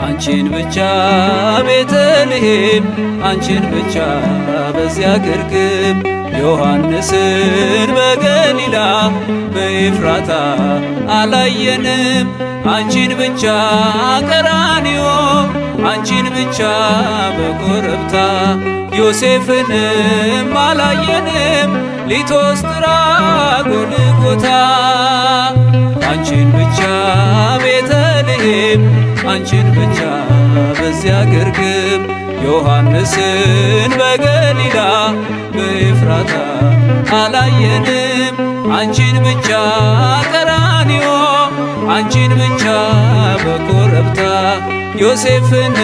አንቺን ብቻ ቤተልሔም አንቺን ብቻ በዚያ ግርግም ዮሐንስን በገሊላ በኤፍራታ አላየንም። አንቺን ብቻ ቀራንዮ አንቺን ብቻ በኮረብታ ዮሴፍንም አላየንም። ሊቶስጥራ ጎልጎታ አንቺን ብቻ ቤተልሔም አንቺን ብቻ በዚያ ግርግም ዮሐንስን በገሊላ በኤፍራታ አላየንም። አንቺን ብቻ ቀራንዮ አንቺን ብቻ በኮረብታ ዮሴፍንም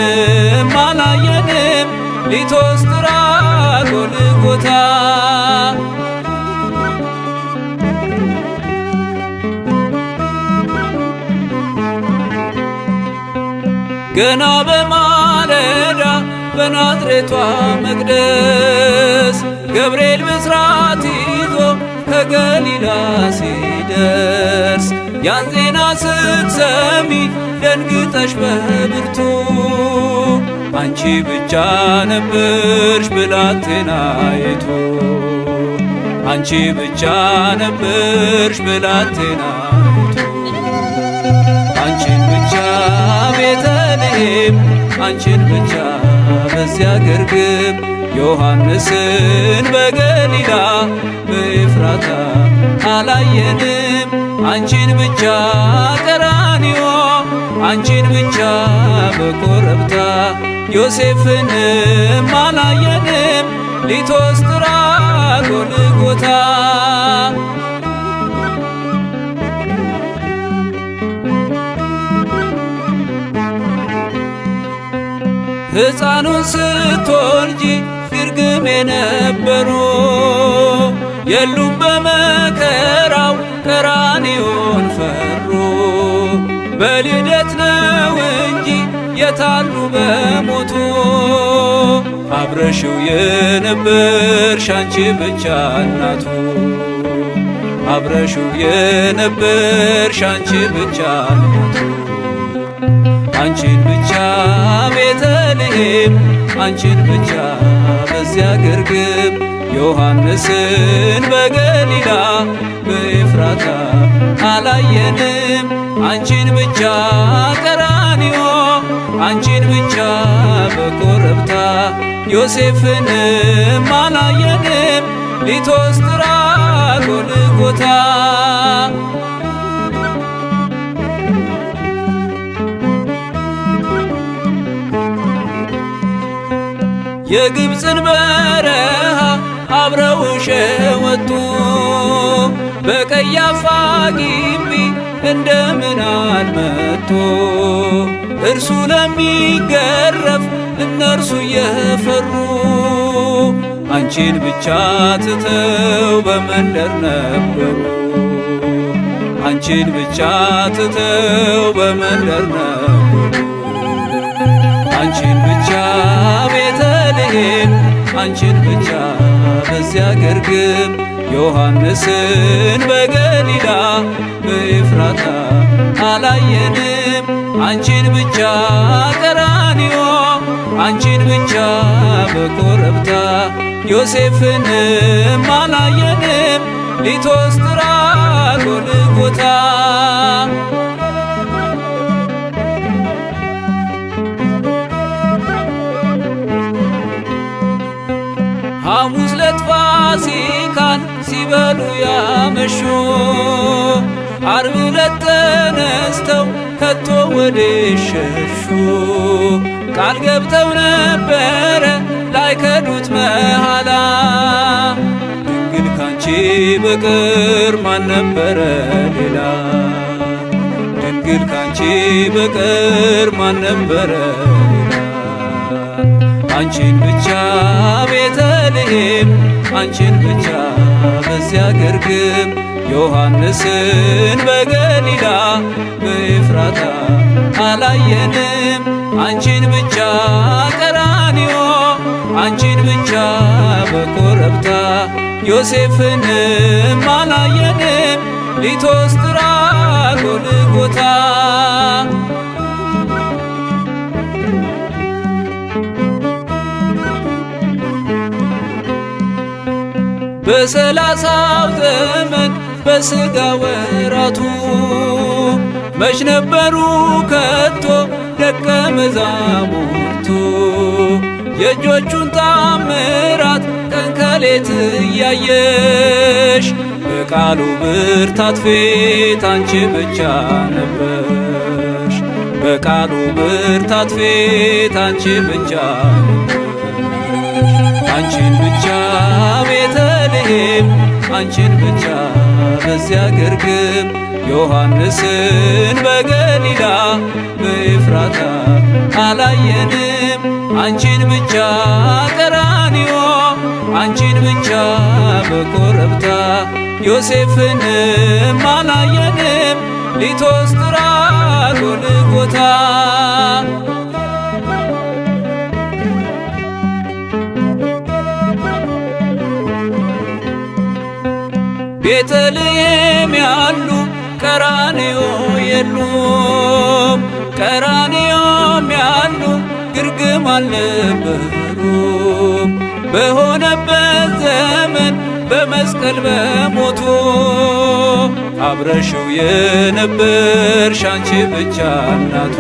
አላየንም። ሊቶስጥራ ጎልጎታ ገና በማለዳ በናዝሬቷ መቅደስ ገብርኤል ብስራት ይዞ ከገሊላ ሲደርስ ያን ዜና ስትሰሚ ደንግጠሽ በብርቱ አንቺ ብቻ ነበርሽ ብላቴናይቱ አንቺ ብቻ ነበርሽ ብላቴናይቱ አንቺን ብቻ ቤተልሔም አንቺን ብቻ በዚያ ግርግም ዮሐንስን በገሊላ በኤፍራታ አላየንም። አንቺን ብቻ ቀራንዮ አንቺን ብቻ በኮረብታ ዮሴፍንም አላየንም። ሊቶስጥራ ጎልጎታ ሕፃኑን ስትወልጂ ግርግም የነበሩ የሉም በመከራው ቀራንዮን ፈሩ። በልደት ነው እንጂ የታሉ በሞቱ አብረሽው የነበርሽ አንቺ ብቻ እናቱ አብረሽው የነበርሽ አንቺ ብቻ እናቱ አንቺን ብቻ ቤተልሔም አንቺን ብቻ በዚያ ግርግም ዮሐንስን በገሊላ በኤፍራታ አላየንም። አንቺን ብቻ ቀራንዮ አንቺን ብቻ በኮረብታ ዮሴፍንም አላየንም። ሊቶስጥራ ጎልጎታ የግብፅን በረሃ አብረውሽ ወጡ በቀያፋ ግቢ እንደምን አልመጡ እርሱ ለሚገረፍ እነርሱ የፈሩ አንቺን ብቻ ትተው በመንደር ነበሩ አንቺን ብቻ ትተው በመንደር ነበሩ አንቺን ብቻ ቤተልሔም አንቺን ብቻ በዚያ ግርግም ዮሐንስን በገሊላ በኤፍራታ አላየንም። አንቺን ብቻ ቀራንዮ አንቺን ብቻ በኮረብታ ዮሴፍንም አላየንም። ሊቶስጥራ ጎልጎታ ሐሙስ ዕለት ፋሲካን ሲበሉ ያመሹ ዓርብ ዕለት ተነስተው ከቶ ወዴት ሸሹ? ቃል ገብተው ነበረ ላይከዱት መሐላ ድንግል ካንቺ በቀር ማን ነበረ ሌላ? ድንግል ካንቺ በቀር ማን ነበረ ሌላ? አንቺን ብቻ ቤተልሔም አንቺን ብቻ በዚያ ግርግም ዮሐንስን በገሊላ በኤፍራታ አላየንም። አንቺን ብቻ ቀራንዮ አንቺን ብቻ በኮረብታ ዮሴፍንም አላየንም። ሊቶስጥራ ጎልጎታ በሰላሳው ዘመን በሥጋ ወራቱ መች ነበሩ ከቶ ደቀ መዛሙርቱ? የእጆቹን ታምራት ቀን ከሌት እያየሽ በቃሉ ብርታት ፊት አንቺ ብቻ ነበርሽ። በቃሉ ብርታት ፊት አንቺ ብቻ አንቺን ብቻ ቤተልሔም አንቺን ብቻ በዚያ ግርግም ዮሐንስን በገሊላ በኤፍራታ አላየንም። አንቺን ብቻ ቀራንዮ አንቺን ብቻ በኮረብታ ዮሴፍንም አላየንም። ሊቶስጥራ ጎልጎታ ቤተልሔም ያሉ ቀራንዮ የሉም። ቀራንዮም ያሉ ግርግም አልነበሩም። በሆነበት ዘመን በመስቀል በሞቱ አብረሽው የነበርሽ አንቺ ብቻ እናቱ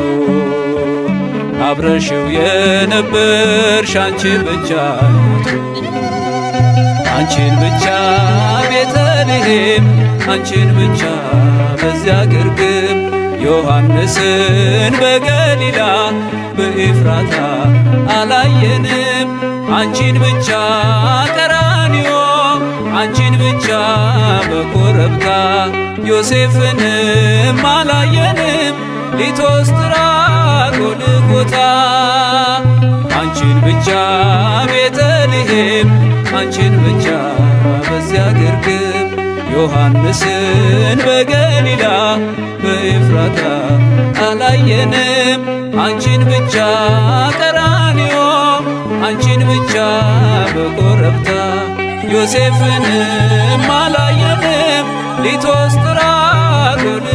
አብረሽው የነበርሽ አንቺ ብቻ እናቱ አንቺን ብቻ ቤተልሔም አንቺን ብቻ በዚያ ግርግም ዮሐንስን በገሊላ በኤፍራታ አላየንም። አንቺን ብቻ ቀራንዮ አንቺን ብቻ በኮረብታ ዮሴፍንም አላየንም። ሊቶስጥራ ጎልጎታ አንቺን ብቻ ቤተልሔም አንቺን ብቻ በዚያ ግርግም ዮሐንስን በገሊላ በኤፍራታ አላየንም። አንቺን ብቻ ቀራንዮ አንቺን ብቻ በኮረብታ ዮሴፍንም አላየንም። ሊቶስጥራ ጎል